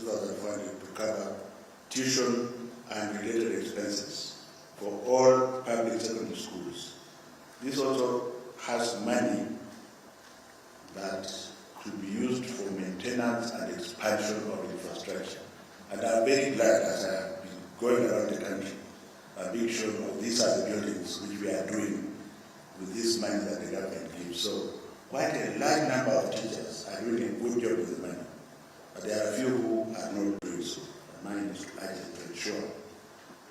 2,400 to cover tuition and related expenses for all public secondary schools. This also has money that could be used for maintenance and expansion of infrastructure. And I'm very glad, as I have been going around the country, I'm being shown these are the buildings which we are doing with this money that the government gives. So quite a large number of teachers are doing a good job with the money. But there are a few who are not doing so. Mine is to ensure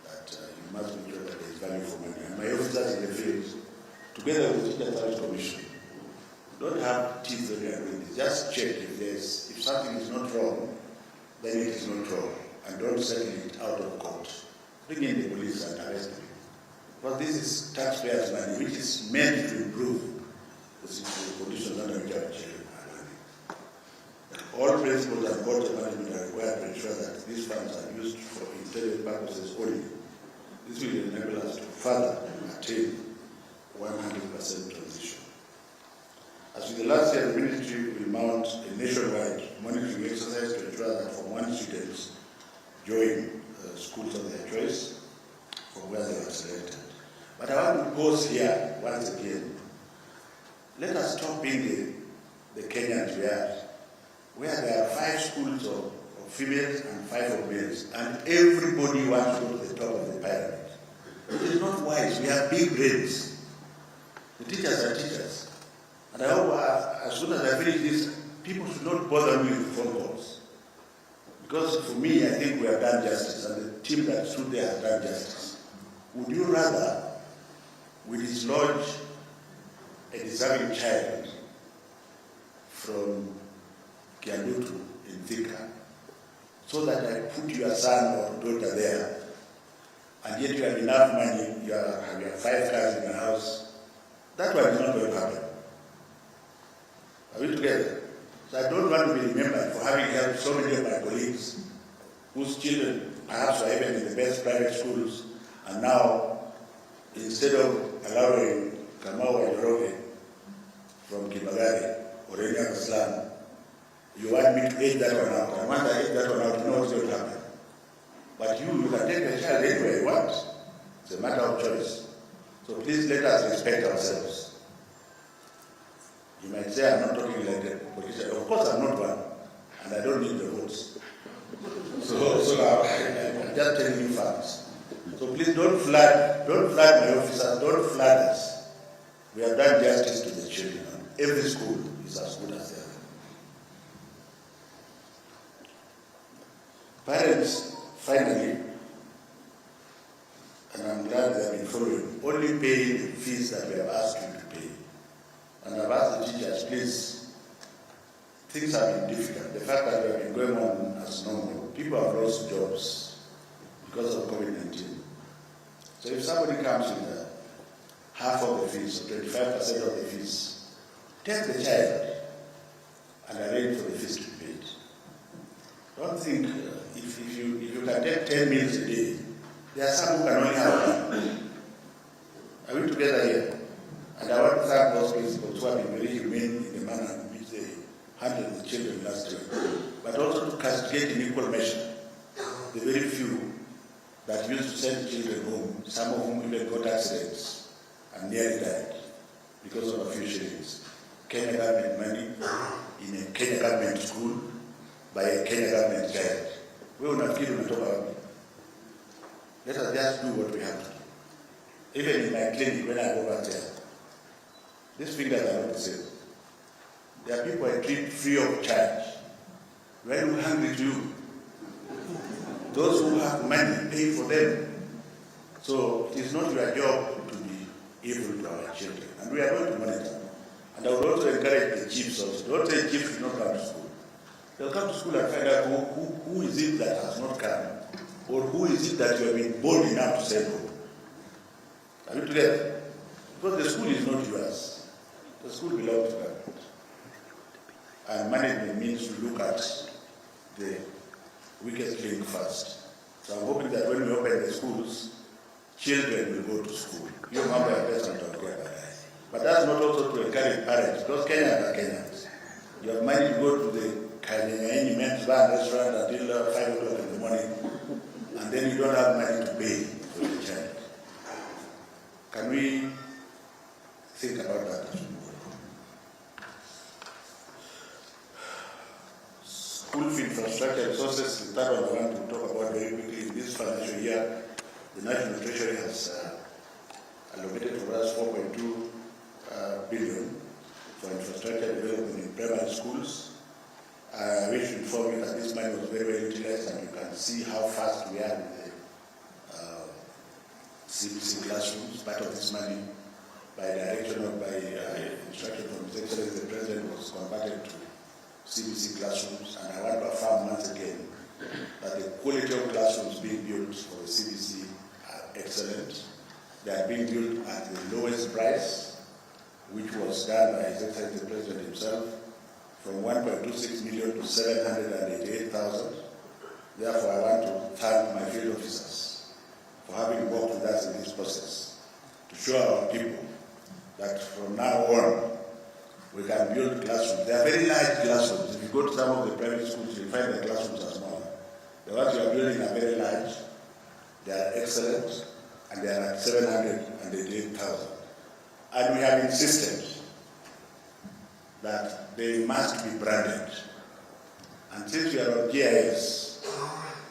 that you must make sure that there is value for money. And my officers in the field, together with the Teacher Service Commission, don't have teeth that we are doing this. Just check if something is not wrong, then it is not wrong. And don't settle it out of court. Bring in the police and arrest them. Because this is taxpayers' money, which is meant to improve the conditions under which our children are learning. All principals and boards of management are required to ensure that these funds are used for intelligent purposes only. This will enable us to further attain 100% transition. As with the last year, the ministry will mount a nationwide monitoring exercise to ensure that Form 1 students join schools of their choice from where they were selected. But I want to pause here once again. Let us stop being the Kenyans we are, where there are 5 schools of females and 5 of males, and everybody wants to go to the top of the pyramid. It is not wise. We have big brains. The teachers are teachers. And I hope as soon as I finish this, people should not bother me with phone calls. Because for me, I think we have done justice, and the team that stood there has done justice. Would you rather we dislodge a deserving child from Kiandutu in Thika, so that I put your son or daughter there, and yet you have enough money, you have 5 cars in your house? That one is not going to happen. Are we together? So I don't want to be remembered for having helped so many of my colleagues whose children perhaps are even in the best private schools, and now, instead of allowing Kamau Njoroge from Kibagari or any other slum, you want me to age that one out. And once I age that one out, you know what's going to happen. But you can take the child anywhere you want. It's a matter of choice. So please let us respect ourselves. You might say I'm not talking like a politician. Of course I'm not one, and I don't need the votes. So I'm just telling you facts. So please don't flood my officers, don't flood us. We have done justice to the children. Every school is as good as the other. Parents, finally, and I'm glad they have been following, only pay the fees that we have asked you to pay. And I've asked the teachers, please, things have been difficult. The fact that we have been going on as normal, people have lost jobs because of COVID-19. So if somebody comes with half of the fees, or 25% of the fees, take the child and arrange for the fees to be paid. Don't think if you can take 10 meals a day, there are some who can only have one. Are we together here? And I want to thank those principals who have been very humane in the manner in which they handled the children last year, but also to castigate in equal measure the very few that used to send children home, some of whom even got accidents and nearly died because of a few shillings. Kenya government money in a Kenya government school by a Kenya government child. We will not give them a talk. Let us just do what we have to do. Even in my clinic, when I go back there, these figures are not the same. There are people I treat free of charge. When we're hungry to you, those who have money pay for them. So it is not your job to be evil to our children. And we are going to monitor. And I would also encourage the chiefs also. Don't say chiefs should not come to school. They'll come to school and find out who is it that has not come, or who is it that you have been bold enough to send home. Are we together? Because the school is not yours. The school belongs to government. And management means to look at the weakest link first. So I'm hoping that when we open the schools, children will go to school. You remember a person talking about that. But that's not also to encourage parents, because Kenyans are Kenyans. You have money to go to the any men's bar restaurant until 5 o'clock in the morning, and then you don't have money to pay for your child. Can we think about that? School infrastructure resources, the third one I want to talk about very quickly. In this financial year, the National Treasury has allocated for us 4.2 billion for infrastructure development in primary schools. We should inform you that this money was very well utilized, and you can see how fast we are with the CBC classrooms. Part of this money, by direction or by instruction from His Excellency the President, was converted to CBC classrooms, and I want to affirm once again that the quality of classrooms being built for the CBC are excellent. They are being built at the lowest price, which was done by His Excellency the President himself, from 1.26 million to 788,000. Therefore, I want to thank my field officers for having worked with us in this process to show our people that from now on, we can build classrooms. They are very large classrooms. If you go to some of the private schools, you'll find the classrooms are smaller. The ones you are building are very large, they are excellent, and they are at 788,000. And we have insisted that they must be branded. And since we are on GIS,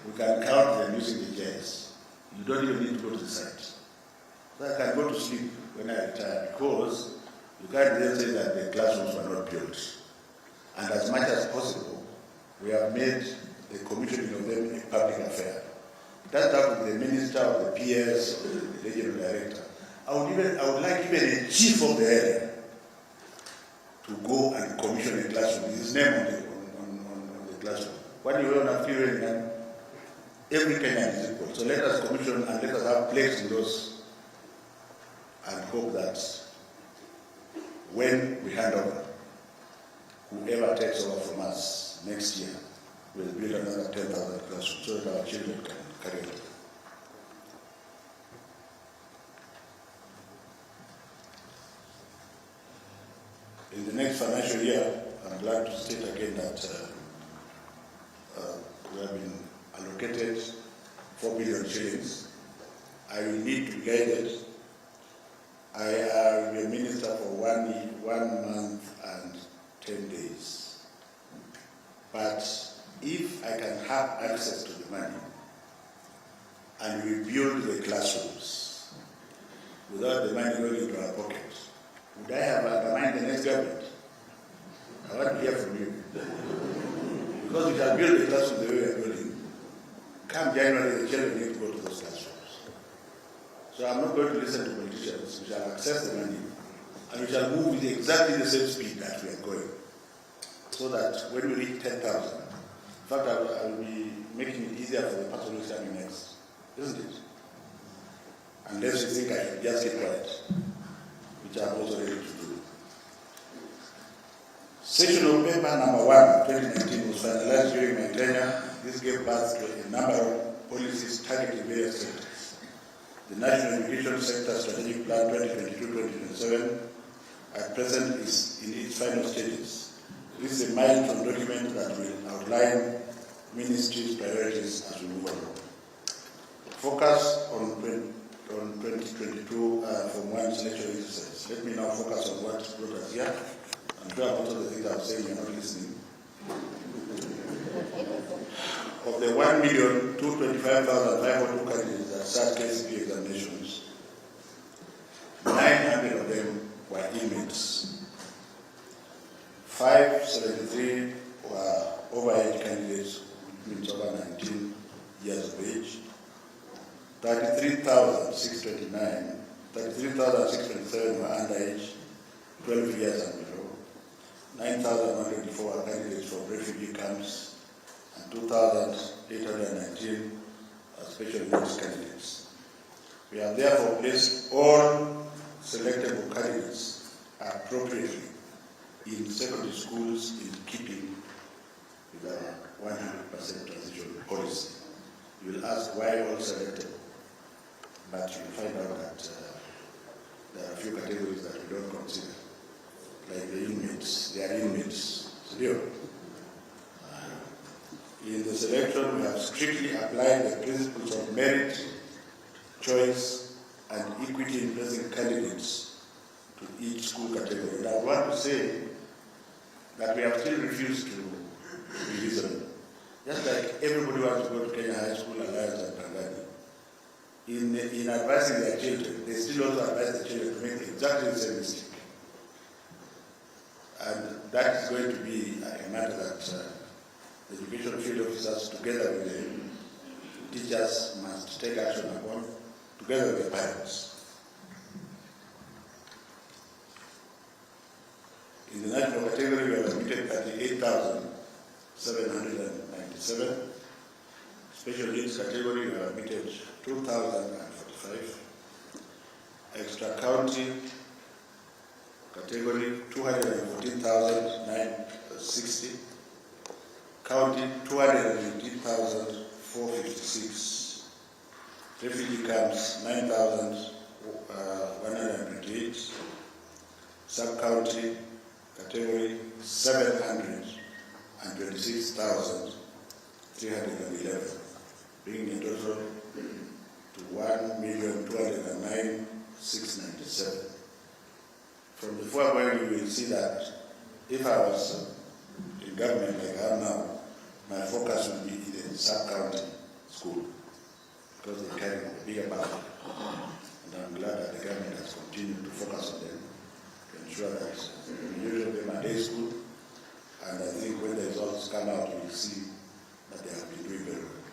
we can count them using the GIS. You don't even need to go to the site. So I can go to sleep when I retire, because you can't then say that the classrooms were not built. And as much as possible, we have made the commissioning of them a public affair. That's up with the minister or the PS or the regional director. I would like even a chief of the area to go and commission a classroom with his name on the classroom. What do you want to feel in every Kenyan is equal. So let us commission and let us have place in those, and hope that when we hand over, whoever takes over from us next year will build another 10,000 classrooms so that our children can carry on. In the next financial year, I'm glad to state again that we have been allocated 4 billion shillings. I will need to guide it. I will be a minister for 1 month and 10 days. But if I can have access to the money and we build the classrooms without the money going into our pocket, would I have undermined the next government? I want to hear from you. Because we shall build the classrooms the way we are building. Come January, the children need to go to those classrooms. So I'm not going to listen to politicians. We shall access the money, and we shall move with exactly the same speed that we are going. So that when we reach 10,000, in fact, I will be making it easier for the person who is coming next, isn't it? Unless you think I should just keep quiet, which I'm also ready to do. Session of paper number 1, 2019 was finalized during my tenure. This gave birth to a number of policies targeting various sectors. The National Education Sector Strategic Plan 2022-2027 at present is in its final stages. This is a milestone document that will outline ministry's priorities as we move along. Focus on 2022 from one selection exercise. Let me now focus on what brought us here. I'm sure most of the things I'm saying you're not listening. Of the 1,225,502 candidates that sat KCPE examinations, 900 of them were inmates. 573 were overage candidates, which means over 19 years of age. 33,627 were underage, 12 years and below. 9,124 were candidates from refugee camps, and 2,819 special needs candidates. We have therefore placed all selectable candidates appropriately in secondary schools in keeping with our 100% transition policy. You will ask why all selected, but you will find out that there are a few categories that we don't consider, like the inmates. They are inmates. In the selection, we have strictly applied the principles of merit, choice, and equity in placing candidates to each school category. And I want to say that we have still refused to be reasonable. Just like everybody wants to go to Kenya High School Alliance and Pangani, in advising their children, they still also advise the children to make exactly the same mistake. And that is going to be a matter that the education field officers, together with the teachers, must take action upon, together with the parents. In the national category, we have admitted 38,797. Special needs category, we have admitted 2,045. Extra county category, 214,960. County, 218,456. Refugee camps, 9,128. Sub-county category, 726,311, bringing the total to 1,209,697. From the foregoing, you will see that if I was in government like I am now, my focus would be in the sub-county school, because they carry a bigger burden. And I'm glad that the government has continued to focus on them to ensure that the majority of them are day school. And I think when the results come out, you will see that they have been doing very well.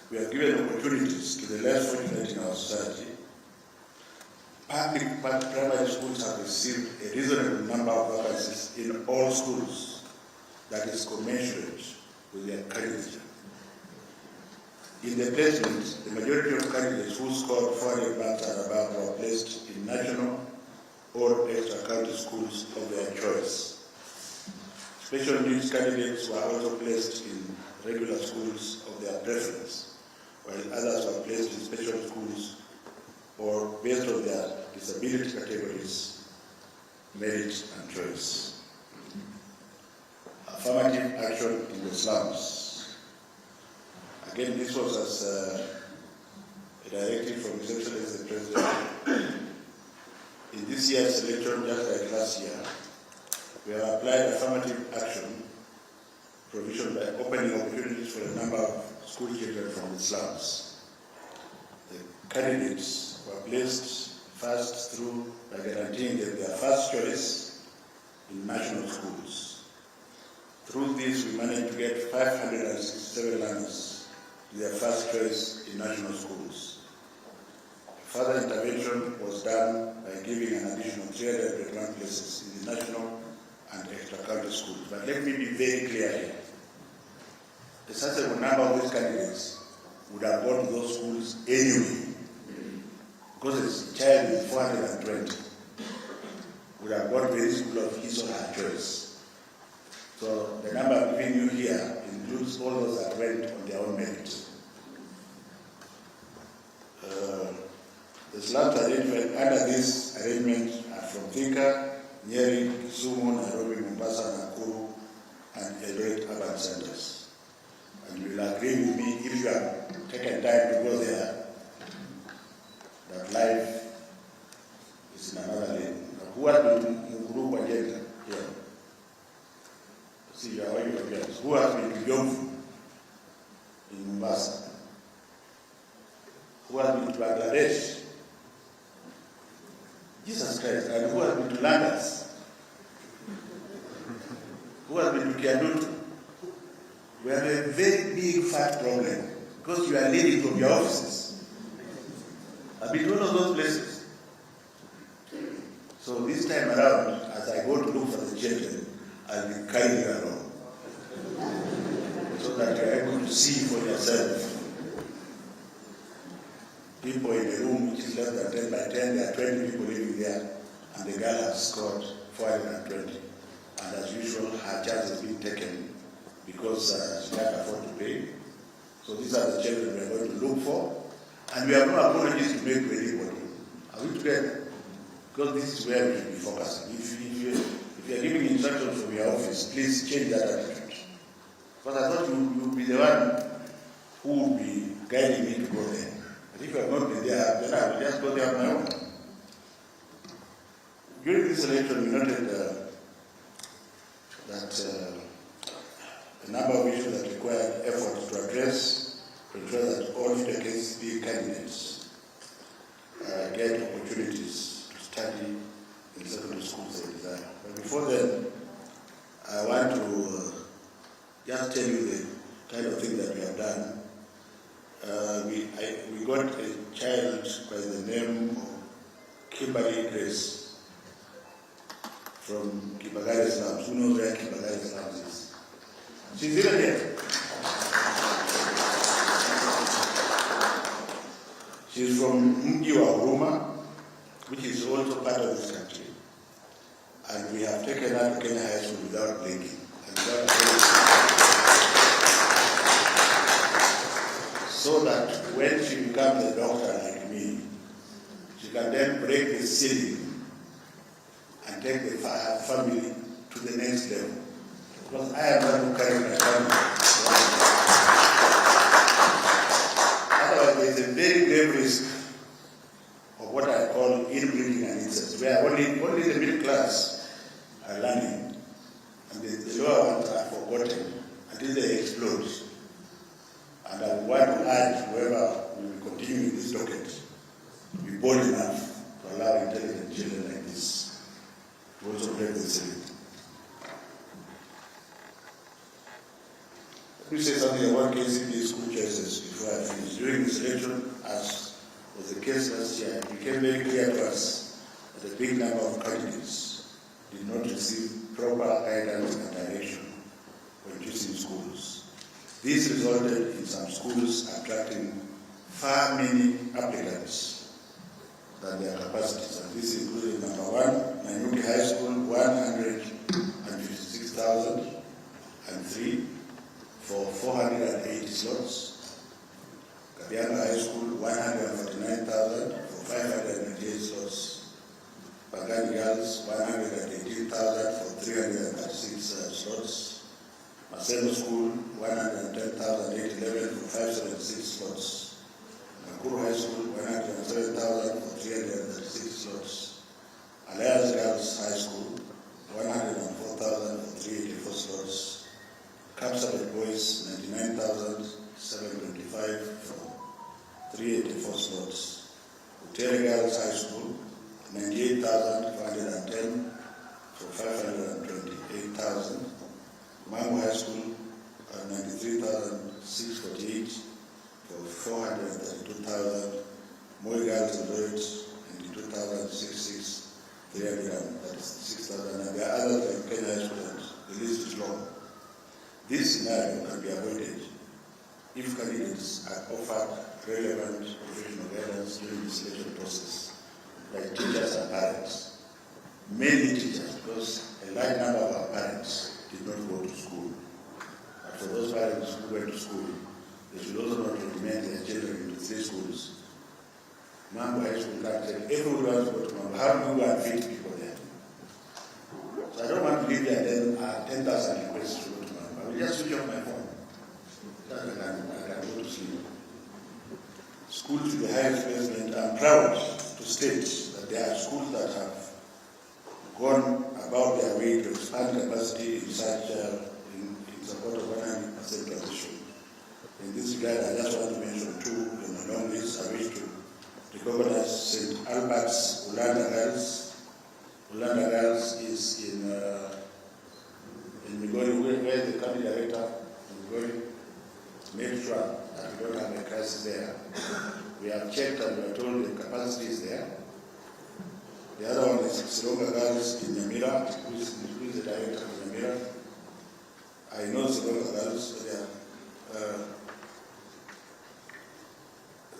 We have given opportunities to the less fortunate in our society. Public primary schools have received a reasonable number of vacancies in all schools that is commensurate with their candidature. In the placement, the majority of candidates who scored 400 marks and above were placed in national or extra county schools of their choice. Special needs candidates were also placed in regular schools of their preference, while others were placed in special schools or based on their disability categories, merit and choice. Affirmative action in the slums. Again, this was as a directive from His Excellency the President. In this year's selection, just like last year, we have applied affirmative action provision by opening opportunities for a number of school children from the slums. The candidates were placed first through by guaranteeing them their first choice in national schools. Through this, we managed to get 567 learners to their first choice in national schools. Further intervention was done by giving an additional 321 places in the national and extra county schools. But let me be very clear here. A sizable number of these candidates would have gone to those schools anyway, because it's a child with 420 would have gone to any school of his or her choice. So the number I'm giving you here includes all those that went on their own merit. The slums identified under this arrangement are from Thika, Nyeri, Kisumu, Nairobi, Mombasa, Nakuru, and Eldoret urban centers. And you will agree with me, if you have taken time to go there, that life is in another lane. Now, who has been to Mukuru Kwajeka here? See, you are waiting for guys. Who has been to Yomfu in Mombasa? Who has been to Bangladesh? Jesus Christ. And who has been to Landas? Who has been to Kiadutu? We have a very big fat problem because you are leading from your offices. I've been to one of those places. So this time around, as I go to look for the children, I'll be carrying along so that you're able to see for yourself. People in the room which is less than 10 by 10, there are 20 people living there, and the girl has scored 420. And as usual, her chance has been taken because she can't afford to pay. So these are the children we are going to look for. And we have no apologies to make to anybody. Are we together? Because this is where we should be focusing. If you are giving instructions from your office, please change that attitude. Because I thought you'd be the one who would be guiding me to go there. But if you have not been there, then I will just go there on my own. During this election, we noted that a number of issues that required effort to address to ensure that all KCPE candidates get opportunities to study in secondary schools they desire. But before then, I want to just tell you the kind of thing that we have done. We got a child by the name of Kimberly Grace from Kibagari Slums. Who knows where Kibagari Slums is? She's even here. She's from Mji wa Huruma, which is also part of this country. And we have taken her to Kenya High School without blinking. So that when she becomes a doctor like me, she can then break the ceiling and take the family to the next level. Because I am not to carry my family. Otherwise, there is a very grave risk of what I call inbreeding and incest, where only the middle class are learning, and the lower ones are forgotten until they explode. And I want to urge whoever will continue in this docket to be bold enough to allow intelligent children like this to also break the ceiling. Let me say something about KCPE school choices before I finish. During this election, as was the case last year, it became very clear to us that a big number of candidates did not receive proper guidance and direction when choosing schools. This resulted in some schools attracting far many applicants than their capacities. And this included number 1, Nanyuki High School, 156,003 for 480 slots. Kabianga High School, 149,000 for 598 slots. Pagani Girls, 118,000 for 336 slots. Maseno School, 110,811 for 576 slots. Nakuru High School, 107,000 for 336 slots. Alliance Girls High School, 104,000 for 384 slots. Kapsabet Boys, 99,725 for 384 slots. Utere Girls High School, 98,410 for 528,000. Mango High School, 93,648 for 432,000. Moi Girls and Lloyds, 92,066, 336,000. And there are others like Kenya High School, and the list is long. This scenario can be avoided if candidates are offered relevant professional guidance during the selection process, like teachers and parents. Mainly teachers, because a large number of our parents did not go to school. And for those parents who went to school, they should also not recommend their children into 3 schools. Mango High School can't say, everyone wants to go to Mango. How do you go and feed people there? So I don't want to live there and then 10,000 requests to go to Mango. I will just switch off my phone. Then I can go to sleep. School to the highest placement. I'm proud to state that there are schools that have gone about their way to expand capacity in such in support of 100% transition. In this regard, I just want to mention 2 in a long list. I wish to recognize St. Albert's Ulanda Girls. Ulanda Girls is in Migori, where the county director in Migori made sure that we don't have a crisis there. We have checked and we are told the capacity is there. The other one is Sironga Girls in Nyamira, who is the director of Nyamira. I know Sironga Girls,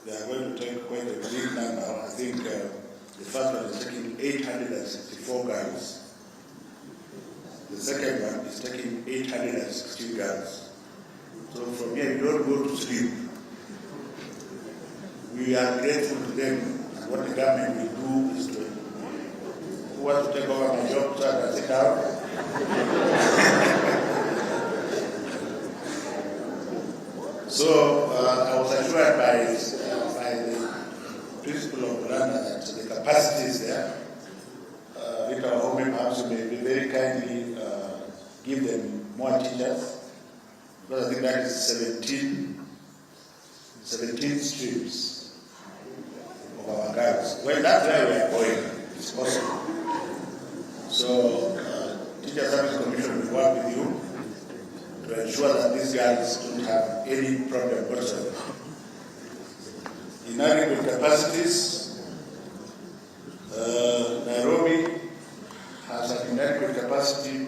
they are going to take quite a big number. I think the first one is taking 864 girls. The second one is taking 816 girls. So from here, you don't go to sleep. We are grateful to them, and what the government will do is to who wants to take over my job, sir, and sit down. So I was assured by the principal of Uganda that the capacity is there. Rita Wahome perhaps may be very kindly give them more teachers, because I think that is 17 streams of our girls. Well, that's where we are going. It's possible. So, Teacher Service Commission will work with you to ensure that these girls don't have any problem whatsoever. Inadequate capacities, Nairobi has an inadequate capacity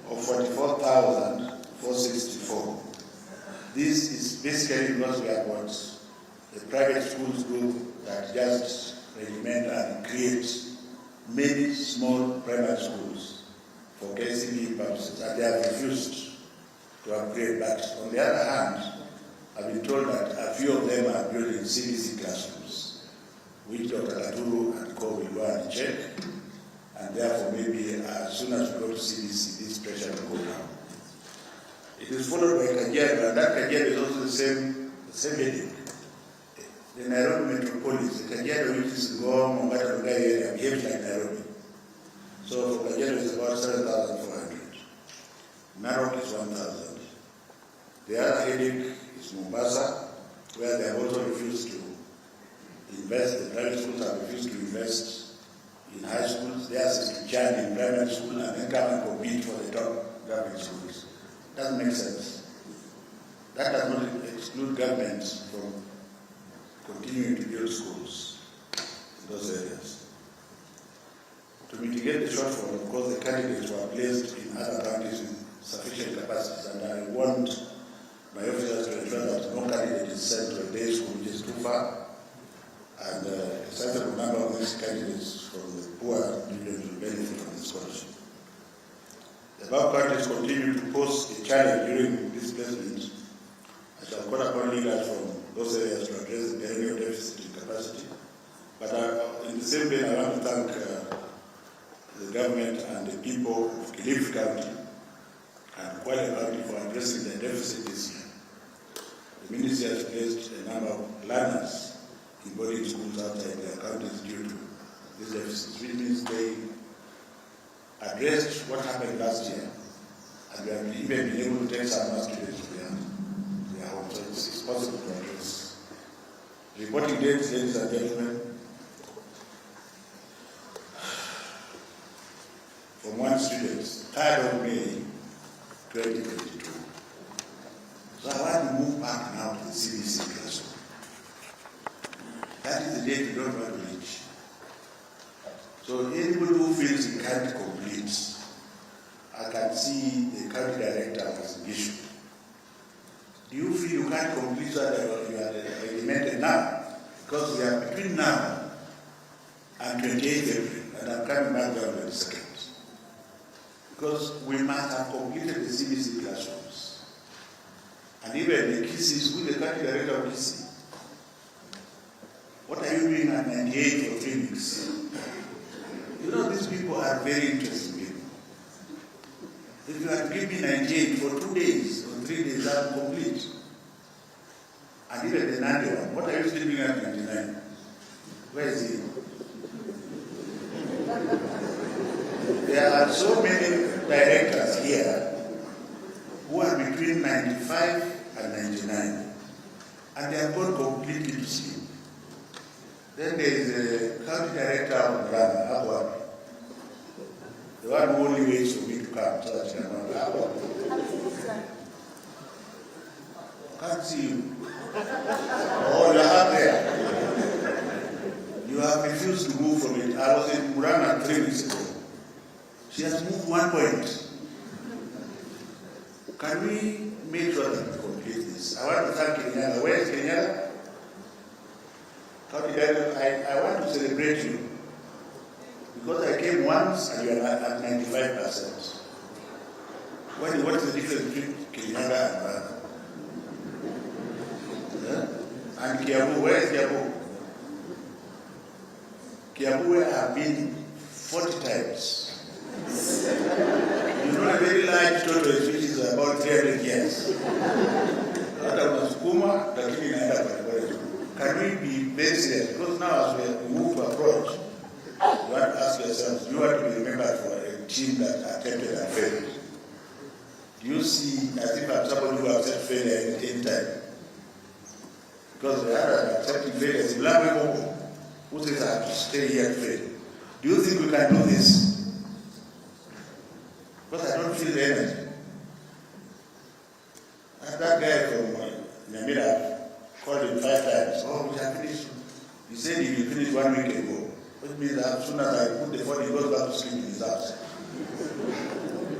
of 44,464. This is basically because we have got a private schools group that just regiment and create many small private schools for KCPE purposes, and they have refused to upgrade. But on the other hand, I've been told that a few of them are building CBC classrooms, which Dr. Laturu and Co will go and check, and therefore maybe as soon as we go to CBC, this pressure will go down. It is followed by Kajiado, and that Kajiado is also the same heading. The Nairobi metropolis, the Kajiado, which is Ngong, Mombasa, Rongai area, behaves like Nairobi. So for Kajiado is about 7,400. Narok is 1,000. The other heading is Mombasa, where they have also refused to invest. The private schools have refused to invest in high schools. They are charged in private school and then come and compete for the top government schools. Doesn't make sense. That does not exclude governments from continuing to build schools in those areas. To mitigate the shortfall, of course, the candidates were placed in other counties with sufficient capacities, and I want my officers to ensure that no candidate is sent to a day school which is too far, and a sizable number of these candidates from the poor regions will benefit from this scholarship. The above counties continue to pose a challenge during this placement. I shall call upon leaders from those areas to address the perennial deficit in capacity. But in the same vein, I want to thank the government and the people of Kilifi County and Kwale County for addressing the deficit this year. The ministry has placed a number of learners in boarding schools outside their counties due to this deficit, which means they addressed what happened last year, and we have even been able to take some students to their homes. So it's possible to address. Reporting dates, ladies and gentlemen, from one student, 3rd of May 2022. So I want to move back now to the CBC classroom. That is the date we don't want to reach. So anybody who feels he can't complete, I can see the county director has an issue. Do you feel you can't complete so that you are regimented now? Because we are between now and 28th April, and I'm coming back there on the 22nd. Because we must have completed the CBC classrooms. And even the KISIs, with the county director of KISI, what are you doing at 98 for 3 weeks? You know, these people are very interesting people. If you had given me 98 for 2 days or 3 days, I'm complete. And even the 91, what are you still doing at 99? Where is he? There are so many directors here who are between 95 and 99, and they have gone completely to sleep. Then there is a county director of Ghana, Abwad, the one who only waits for me to come so that you can Abwad. Can't see you. Oh, you are up there. You have refused to move from it. I was in Murang'a 3 weeks ago. She has moved 1 point. Can we make sure that we complete this? I want to thank Kenyatta. Where is Kenyatta? I want to celebrate you because I came once and you are at 95%. What is the difference between Kenyatta and Ghana? Yeah? And Kiambu, where is Kiambu? Kiambu I have been 40 times. You know a very large tortoise which is about 300 years. Hata Wasukuma Kusoma, lakini inaenda kwa can we be very serious? Because now as we move to approach, you want to ask yourself, do you want to be remembered for a team that attempted and failed? Do you see as if I'm somebody who accepts failure any time? Because we are accepting failure. It's a who says I have to stay here and fail. Do you think we can do this? Because I don't feel the energy. And that guy from Nyamira called him 5 times. Oh, we have finished. He said he will finish 1 week ago. Which means that as soon as I put the phone, he goes back to sleep in his house.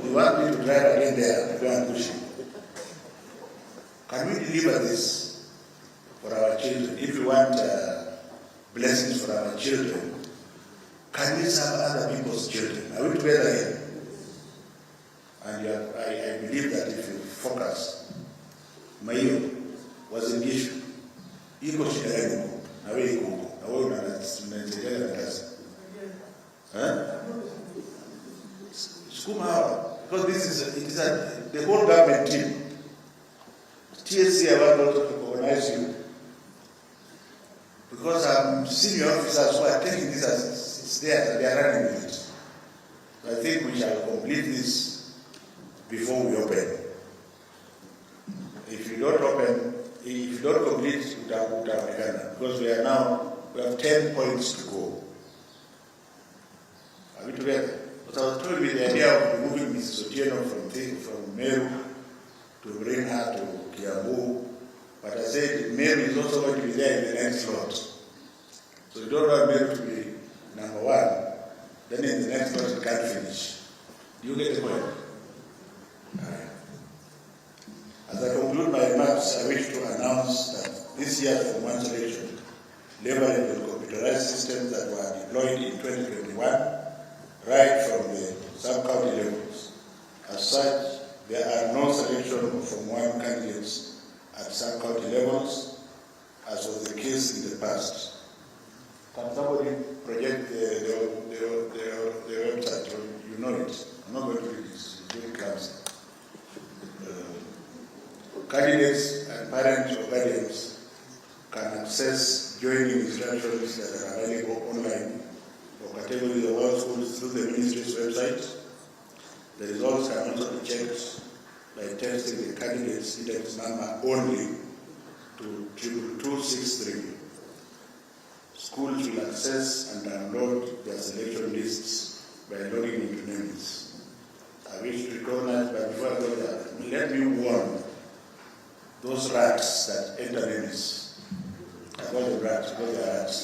He wants me to drive again there and go and push him. Can we deliver this for our children? If we want blessings for our children, can we serve other people's children? Are we together here? And I believe that if you focus, Mayo was an issue. Iko shida gani na wewe iko huko na wewe unaendelea na kazi sukuma hawa, because this is the whole government team. TSC I want also to recognize you because I'm senior officers who are taking this as it's there, they are running with it. So I think we shall complete this before we open. If you don't complete, because we have 10 points to go. Are we together? But I was told with the idea of removing Mrs. Otieno from Meru to bring her to Kiambu, but I said Meru is also going to be there in the next slot. So you don't want Meru to be number 1, then in the next slot you can't finish. Do you get the point? As I conclude my remarks, I wish to announce that this year's Form 1 selection, leveraging the computerized systems that were deployed in 2021, right from the sub-county levels. As such, there are no selection of Form 1 candidates at sub-county levels, as was the case in the past. Can somebody project the website? You know it. I'm not going to read this. It's very clumsy. Candidates and parents or guardians can access joining instructions that are available online for categories of all schools through the ministry's website. The results can also be checked by texting the candidate's index number only to 22263. Schools will access and download their selection lists by logging into NEMIS. I wish to recognize, but before I go there, let me warn those rats that enter NEMIS. I call them rats because they are rats.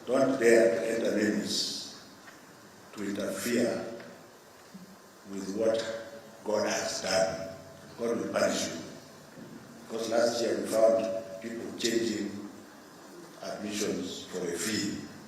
Don't dare to enter NEMIS to interfere with what God has done. God will punish you. Because last year we found people changing admissions for a fee.